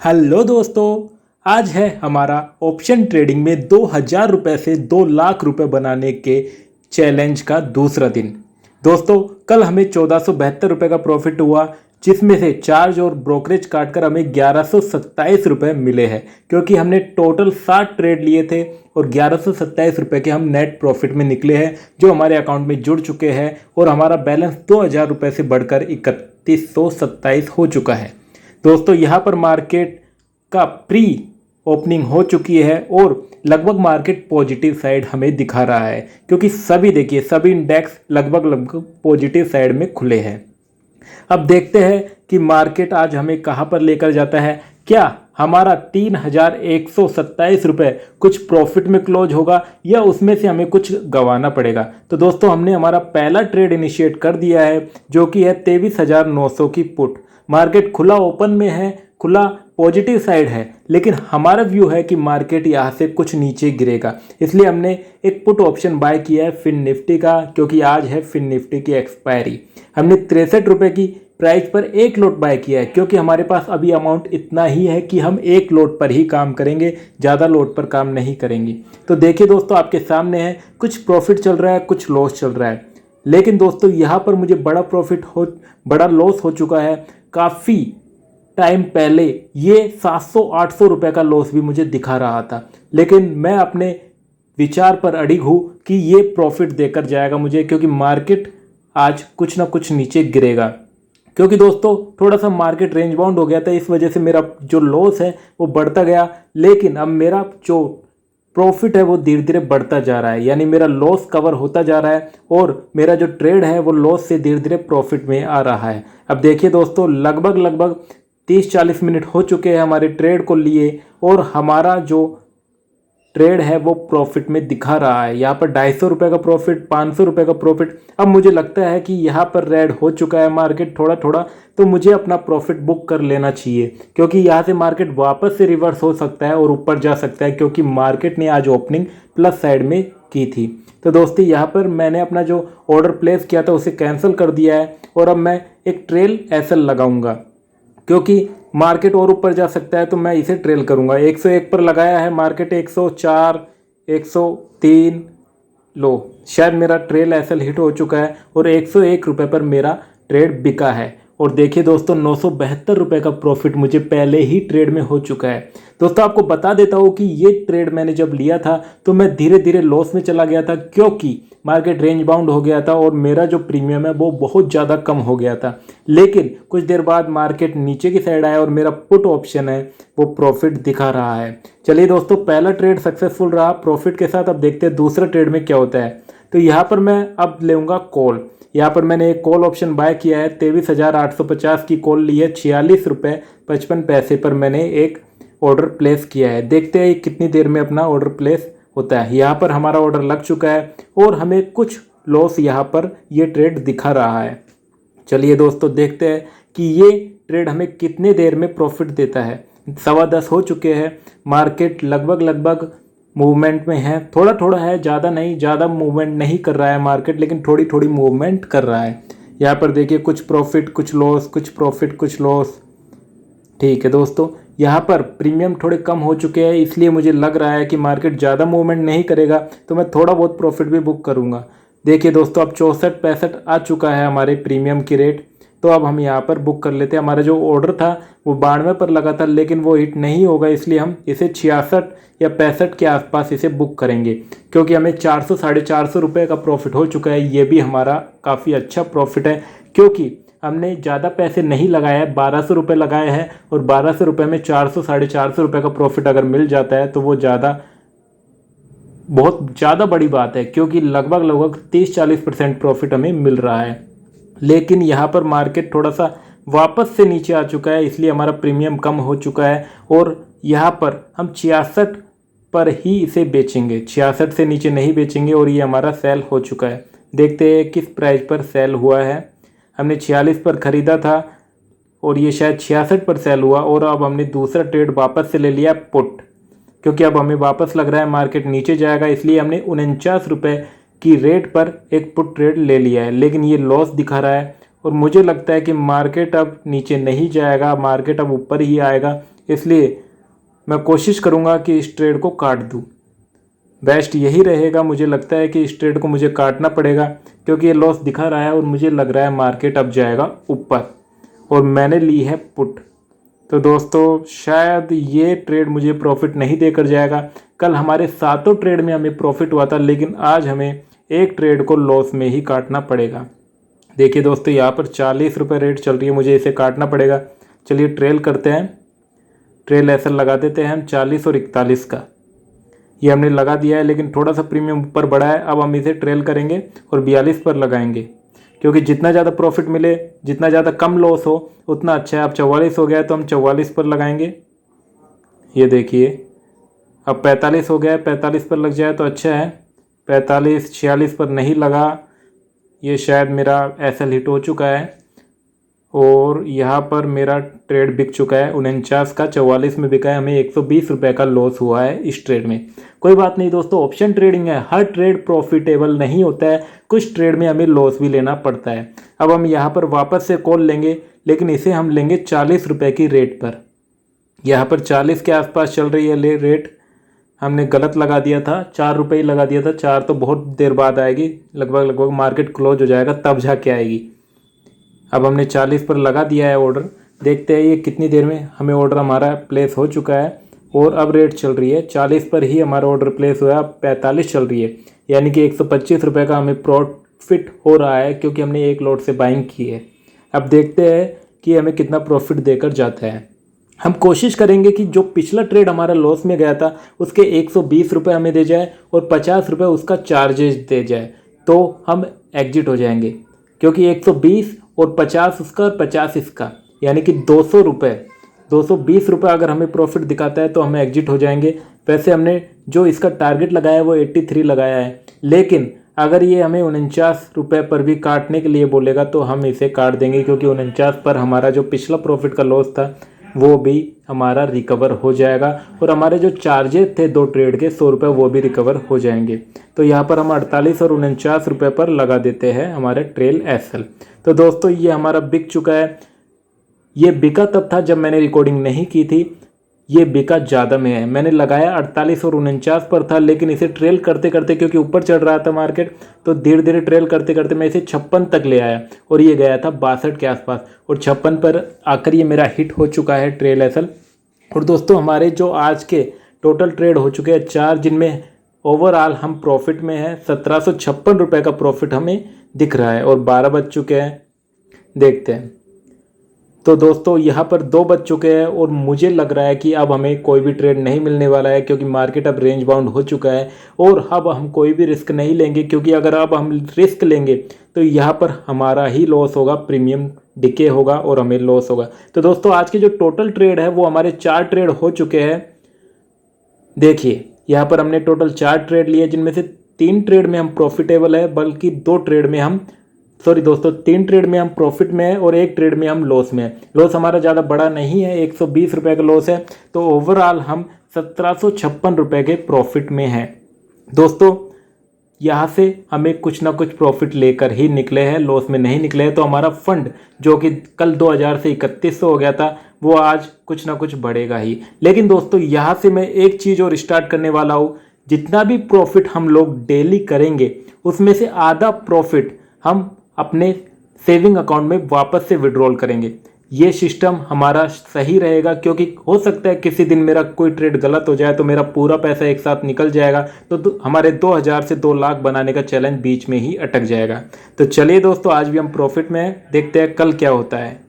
Hello दोस्तों, आज है हमारा ऑप्शन ट्रेडिंग में 2000 रुपये से 2 लाख रुपए बनाने के चैलेंज का दूसरा दिन। दोस्तों, कल हमें 1472 रुपये का प्रॉफिट हुआ, जिसमें से चार्ज और ब्रोकरेज काटकर हमें 1127 रुपये मिले हैं, क्योंकि हमने टोटल 60 ट्रेड लिए थे और 1127 रुपये के हम नेट प्रॉफिट में निकले हैं, जो हमारे अकाउंट में जुड़ चुके हैं और हमारा बैलेंस 2000 रुपये से बढ़कर 3127 हो चुका है। दोस्तों, यहाँ पर मार्केट का प्री ओपनिंग हो चुकी है और लगभग मार्केट पॉजिटिव साइड हमें दिखा रहा है, क्योंकि सभी इंडेक्स लगभग पॉजिटिव साइड में खुले हैं। अब देखते हैं कि मार्केट आज हमें कहां पर लेकर जाता है। क्या हमारा 3127 रुपये कुछ प्रॉफिट में क्लोज होगा या उसमें से हमें कुछ गंवाना पड़ेगा। तो दोस्तों, हमने हमारा पहला ट्रेड इनिशिएट कर दिया है, जो कि है 23,900 की पुट। मार्केट खुला ओपन में है, खुला पॉजिटिव साइड है, लेकिन हमारा व्यू है कि मार्केट यहाँ से कुछ नीचे गिरेगा, इसलिए हमने एक पुट ऑप्शन बाय किया है फिन निफ्टी का, क्योंकि आज है फिन निफ्टी की एक्सपायरी। हमने 63 रुपये की प्राइस पर एक लोट बाय किया है, क्योंकि हमारे पास अभी अमाउंट इतना ही है कि हम एक लोट पर ही काम करेंगे, ज़्यादा लोट पर काम नहीं करेंगे। तो देखिए दोस्तों, आपके सामने है, कुछ प्रॉफिट चल रहा है, कुछ लॉस चल रहा है। लेकिन दोस्तों, यहाँ पर मुझे बड़ा लॉस हो चुका है। काफ़ी टाइम पहले ये 700-800 रुपये का लॉस भी मुझे दिखा रहा था, लेकिन मैं अपने विचार पर अड़िग हूँ कि ये प्रॉफिट देकर जाएगा मुझे, क्योंकि मार्केट आज कुछ ना कुछ नीचे गिरेगा। क्योंकि दोस्तों, थोड़ा सा मार्केट रेंज बाउंड हो गया था, इस वजह से मेरा जो लॉस है वो बढ़ता गया, लेकिन अब मेरा जो प्रॉफिट है वो धीरे धीरे बढ़ता जा रहा है, यानी मेरा लॉस कवर होता जा रहा है और मेरा जो ट्रेड है वो लॉस से धीरे धीरे प्रॉफिट में आ रहा है। अब देखिए दोस्तों, लगभग 30-40 मिनट हो चुके हैं हमारे ट्रेड को लिए और हमारा जो ट्रेड है वो प्रॉफिट में दिखा रहा है। यहाँ पर 250 रुपये का प्रॉफिट, 500 रुपये का प्रॉफिट। अब मुझे लगता है कि यहाँ पर रेड हो चुका है मार्केट थोड़ा थोड़ा, तो मुझे अपना प्रॉफिट बुक कर लेना चाहिए, क्योंकि यहाँ से मार्केट वापस से रिवर्स हो सकता है और ऊपर जा सकता है, क्योंकि मार्केट ने आज ओपनिंग प्लस साइड में की थी। तो दोस्तों, यहाँ पर मैंने अपना जो ऑर्डर प्लेस किया था उसे कैंसिल कर दिया है और अब मैं एक ट्रेल एसएल लगाऊंगा, क्योंकि मार्केट और ऊपर जा सकता है, तो मैं इसे ट्रेल करूंगा। 101 पर लगाया है, मार्केट 104, 103 लो, शायद मेरा ट्रेल एसएल हिट हो चुका है और 101 रुपये पर मेरा ट्रेड बिका है। और देखिए दोस्तों, 972 रुपये का प्रॉफिट मुझे पहले ही ट्रेड में हो चुका है। दोस्तों, आपको बता देता हूँ कि ये ट्रेड मैंने जब लिया था तो मैं धीरे धीरे लॉस में चला गया था, क्योंकि मार्केट रेंज बाउंड हो गया था और मेरा जो प्रीमियम है वो बहुत ज़्यादा कम हो गया था। लेकिन कुछ देर बाद मार्केट नीचे की साइड आया और मेरा पुट ऑप्शन है वो प्रॉफिट दिखा रहा है। चलिए दोस्तों, पहला ट्रेड सक्सेसफुल रहा प्रॉफिट के साथ। अब देखते हैं दूसरा ट्रेड में क्या होता है। तो यहाँ पर मैं अब लेऊंगा कॉल। यहाँ पर मैंने एक कॉल ऑप्शन बाय किया है, 23,850 की कॉल ली है, 46 रुपये 55 पैसे पर मैंने एक ऑर्डर प्लेस किया है। देखते हैं कितनी देर में अपना ऑर्डर प्लेस होता है। यहाँ पर हमारा ऑर्डर लग चुका है और हमें कुछ लॉस यहाँ पर ये ट्रेड दिखा रहा है। चलिए दोस्तों, देखते हैं कि ये ट्रेड हमें कितने देर में प्रॉफिट देता है। 10:15 हो चुके हैं, मार्केट लगभग मूवमेंट में है, थोड़ा थोड़ा है, ज़्यादा नहीं, ज़्यादा मूवमेंट नहीं कर रहा है मार्केट, लेकिन थोड़ी थोड़ी मूवमेंट कर रहा है। यहाँ पर देखिए, कुछ प्रॉफिट कुछ लॉस, कुछ प्रॉफिट कुछ लॉस। ठीक है दोस्तों, यहाँ पर प्रीमियम थोड़े कम हो चुके हैं, इसलिए मुझे लग रहा है कि मार्केट ज़्यादा मूवमेंट नहीं करेगा, तो मैं थोड़ा बहुत प्रॉफिट भी बुक करूँगा। देखिए दोस्तों, अब 64-65 आ चुका है हमारे प्रीमियम की रेट, तो अब हम यहाँ पर बुक कर लेते हैं। हमारा जो ऑर्डर था वो 92 पर लगा था, लेकिन वो हिट नहीं होगा, इसलिए हम इसे 66 या 65 के आसपास इसे बुक करेंगे, क्योंकि हमें 400-450 रुपये का प्रॉफिट हो चुका है। ये भी हमारा काफ़ी अच्छा प्रॉफिट है, क्योंकि हमने ज़्यादा पैसे नहीं लगाए हैं, 1200 रुपये लगाए हैं और 1200 रुपये में 400-450 रुपये का प्रॉफिट अगर मिल जाता है तो वो बहुत ज़्यादा बड़ी बात है, क्योंकि लगभग 30-40% प्रॉफिट हमें मिल रहा है। लेकिन यहाँ पर मार्केट थोड़ा सा वापस से नीचे आ चुका है, इसलिए हमारा प्रीमियम कम हो चुका है और यहाँ पर हम 66 पर ही इसे बेचेंगे, 66 से नीचे नहीं बेचेंगे। और ये हमारा सेल हो चुका है। देखते हैं किस प्राइस पर सेल हुआ है। हमने 46 पर ख़रीदा था और ये शायद 66 पर सेल हुआ, और अब हमने दूसरा ट्रेड वापस से ले लिया पुट, क्योंकि अब हमें वापस लग रहा है मार्केट नीचे जाएगा, इसलिए हमने 49 रुपये की रेट पर एक पुट ट्रेड ले लिया है। लेकिन ये लॉस दिखा रहा है और मुझे लगता है कि मार्केट अब नीचे नहीं जाएगा, मार्केट अब ऊपर ही आएगा, इसलिए मैं कोशिश करूँगा कि इस ट्रेड को काट दूँ। बेस्ट यही रहेगा, मुझे लगता है कि इस ट्रेड को मुझे काटना पड़ेगा क्योंकि ये लॉस दिखा रहा है और मुझे लग रहा है मार्केट अब जाएगा ऊपर और मैंने ली है पुट। तो दोस्तों शायद ये ट्रेड मुझे प्रॉफिट नहीं देकर जाएगा। कल हमारे सातों ट्रेड में हमें प्रॉफिट हुआ था, लेकिन आज हमें एक ट्रेड को लॉस में ही काटना पड़ेगा। देखिए दोस्तों यहाँ पर 40 रुपये रेट चल रही है, मुझे इसे काटना पड़ेगा। चलिए ट्रेल करते हैं, ट्रेल ऐसा लगा देते हैं हम 40 और 41 का। ये हमने लगा दिया है, लेकिन थोड़ा सा प्रीमियम ऊपर बढ़ा है। अब हम इसे ट्रेल करेंगे और 42 पर लगाएंगे, क्योंकि जितना ज़्यादा प्रॉफिट मिले, जितना ज़्यादा कम लॉस हो उतना अच्छा है। अब 44 हो गया है तो हम 44 पर लगाएंगे। ये देखिए अब 45 हो गया है, 45 पर लग जाए तो अच्छा है। 45 46 पर नहीं लगा, ये शायद मेरा एसएल हिट हो चुका है और यहाँ पर मेरा ट्रेड बिक चुका है। 49 का 44 में बिका है, हमें 120 रुपये का लॉस हुआ है इस ट्रेड में। कोई बात नहीं दोस्तों, ऑप्शन ट्रेडिंग है, हर ट्रेड प्रॉफिटेबल नहीं होता है, कुछ ट्रेड में हमें लॉस भी लेना पड़ता है। अब हम यहाँ पर वापस से कॉल लेंगे, लेकिन इसे हम लेंगे 40 रुपये की रेट पर। यहाँ पर 40 के आसपास चल रही है रेट, हमने गलत लगा दिया था, 4 रुपये ही लगा दिया था। 4 तो बहुत देर बाद आएगी, लगभग मार्केट क्लोज हो जाएगा तब जाके आएगी। अब हमने 40 पर लगा दिया है ऑर्डर, देखते हैं ये कितनी देर में हमें ऑर्डर हमारा प्लेस हो चुका है। और अब रेट चल रही है 40 पर ही हमारा ऑर्डर प्लेस हुआ, अब 45 चल रही है, यानी कि 125 रुपये का हमें प्रॉफिट हो रहा है क्योंकि हमने एक लॉट से बाइंग की है। अब देखते हैं कि हमें कितना प्रॉफिट देकर जाता है। हम कोशिश करेंगे कि जो पिछला ट्रेड हमारा लॉस में गया था उसके 120 रुपये हमें दे जाए और 50 रुपये उसका चार्जेस दे जाए, तो हम एग्जिट हो जाएंगे। क्योंकि 120 और 50 उसका और 50 इसका, यानी कि 200 रुपये, 220 रुपये अगर हमें प्रॉफिट दिखाता है तो हम एग्जिट हो जाएंगे। वैसे हमने जो इसका टारगेट लगाया है वो 83 लगाया है, लेकिन अगर ये हमें 49 रुपये पर भी काटने के लिए बोलेगा तो हम इसे काट देंगे, क्योंकि 49 पर हमारा जो पिछला प्रॉफिट का लॉस था वो भी हमारा रिकवर हो जाएगा और हमारे जो चार्जेस थे 2 ट्रेड के 100 रुपये वो भी रिकवर हो जाएंगे। तो यहाँ पर हम 48 और 49 रुपये पर लगा देते हैं हमारे ट्रेल एसएल। तो दोस्तों ये हमारा बिक चुका है। ये बिका तब था जब मैंने रिकॉर्डिंग नहीं की थी, ये बिका ज़्यादा में है। मैंने लगाया 48 और 49 पर था, लेकिन इसे ट्रेल करते करते, क्योंकि ऊपर चढ़ रहा था मार्केट, तो धीरे धीरे ट्रेल करते करते मैं इसे 56 तक ले आया और ये गया था 62 के आसपास और 56 पर आकर ये मेरा हिट हो चुका है ट्रेल एसएल। और दोस्तों हमारे जो आज के टोटल ट्रेड हो चुके हैं 4, जिनमें ओवरऑल हम प्रॉफिट में हैं। 1756 रुपये का प्रॉफिट हमें दिख रहा है और 12 बज चुके हैं, देखते हैं। तो दोस्तों यहाँ पर 2 बज चुके हैं और मुझे लग रहा है कि अब हमें कोई भी ट्रेड नहीं मिलने वाला है, क्योंकि मार्केट अब रेंज बाउंड हो चुका है और अब हम कोई भी रिस्क नहीं लेंगे, क्योंकि अगर अब हम रिस्क लेंगे तो यहाँ पर हमारा ही लॉस होगा, प्रीमियम डिके होगा और हमें लॉस होगा। तो दोस्तों आज के जो टोटल ट्रेड है वो हमारे 4 ट्रेड हो चुके हैं। देखिए यहाँ पर हमने टोटल 4 ट्रेड लिए, जिनमें से 3 ट्रेड में हम प्रॉफिटेबल है, बल्कि 2 ट्रेड में हम दोस्तों 3 ट्रेड में हम प्रॉफिट में है और 1 ट्रेड में हम लॉस में है। लॉस हमारा ज़्यादा बड़ा नहीं है, 120 रुपये का लॉस है। तो ओवरऑल हम 1756 रुपये के प्रॉफिट में हैं। दोस्तों यहाँ से हमें कुछ ना कुछ प्रॉफिट लेकर ही निकले हैं, लॉस में नहीं निकले हैं। तो हमारा फंड जो कि कल 2000 से 3100 हो गया था, वो आज कुछ ना कुछ बढ़ेगा ही। लेकिन दोस्तों यहाँ से मैं एक चीज़ और स्टार्ट करने वाला हूँ, जितना भी प्रॉफिट हम लोग डेली करेंगे उसमें से आधा प्रॉफिट हम अपने सेविंग अकाउंट में वापस से विड्रॉल करेंगे। ये सिस्टम हमारा सही रहेगा, क्योंकि हो सकता है किसी दिन मेरा कोई ट्रेड गलत हो जाए तो मेरा पूरा पैसा एक साथ निकल जाएगा, तो हमारे 2000 से 2 लाख बनाने का चैलेंज बीच में ही अटक जाएगा। तो चलिए दोस्तों आज भी हम प्रॉफिट में हैं, देखते हैं कल क्या होता है।